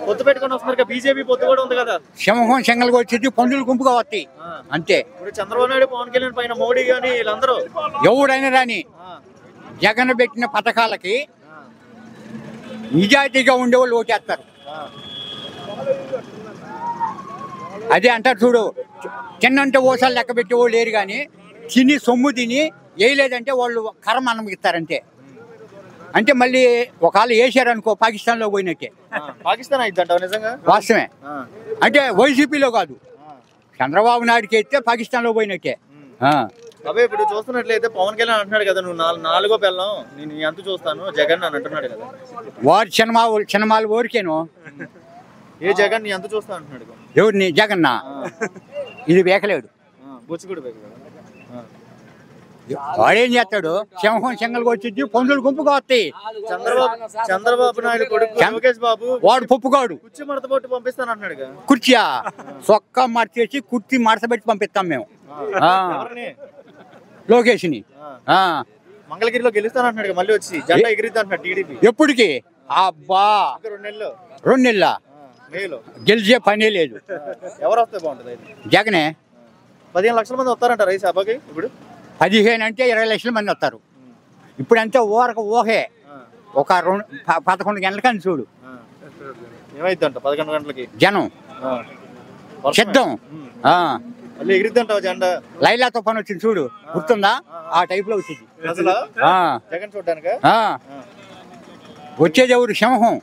పొత్తు పెట్టుకొని వస్తున్నారు బీజేపీ పొత్తు కూడా ఉంది కదా. సింహం చెంగల్గా వచ్చేది పందులు గుంపుగా వస్తాయి అంతే. ఇప్పుడు చంద్రబాబు నాయుడు పవన్ కళ్యాణ్ పైన మోడీ గాని వీళ్ళందరూ ఎవడైనా రాని జగన్ పెట్టిన పథకాలకి నిజాయితీగా ఉండేవాళ్ళు ఓటేస్తారు. అదే అంటారు చూడు, తిన్నంటే ఓసాలు లెక్క పెట్టేవాళ్ళు లేరు కానీ తిని సొమ్ము తిని వేయలేదంటే వాళ్ళు కర్మ అన్నమిస్తారంటే. అంటే మళ్ళీ ఒకవేళ వేసారనుకో పాకిస్తాన్లో పోయినట్టే. పాకిస్తాన్ అయిద్దంటావు నిజంగా? వాస్తవమే. అంటే వైసీపీలో కాదు, చంద్రబాబు నాయుడుకి అయితే పాకిస్తాన్లో పోయినట్టే. అవే ఇప్పుడు చూస్తున్నట్లయితే పవన్ కళ్యాణ్ అంటున్నాడు కదా, నువ్వు నాలుగో పిల్లం నేను ఎంత చూస్తాను జగన్ అని అంటున్నాడు కదా. వారి సినిమాలు ఊరికేను. ఏ జగన్ నీ ఎంత చూస్తా అంటున్నాడు? ఎవరిని? జగన్నా ఇది వేకలేడు. బొచ్చుకుడు వాడేం చేస్తాడు? సింహం చెంగల్గా వచ్చింది పందులు గుంపుగా వస్తాయి. చంద్రబాబు నాయుడు కొడుకు లోకేష్ బాబు వాడు పుప్పుగాడు కుర్చీ మడతబొట్టి పంపిస్తాను అంటున్నాడు. కుర్చీయా సొక్క మార్చేసి కుర్చీ మడతబెట్టి పంపిస్తాం మేము లోకేష్ని. మంగళగిరిలో గెలుస్తాను అంటున్నాడు, మళ్ళీ వచ్చి జెండా ఎగిరిద్దా అంటున్నాడు టీడీపీ. ఎప్పటికి? అబ్బా 2 నెలల మేలో గెలిచే పనే లేదు. ఎవరు వస్తే బాగుంటుంది? జగనే. 15 లక్షల మంది వస్తారంటారు ఈ సభకి. ఇప్పుడు 15 అంటే 20 లక్షల మంది వస్తారు. ఇప్పుడంటే ఊహే. ఒక 11 గంటలకని చూడు ఏమైందంట 11 గంటలకి జనం సిద్ధం. మళ్ళీ ఎగిరిద్దంటావు జెండా. లైలా తుఫాన్ వచ్చింది చూడు, గుర్తుందా? ఆ టైప్ లో వచ్చింది అసలు జగన్ చూడడానికి. వచ్చేది ఎవరు? సింహం.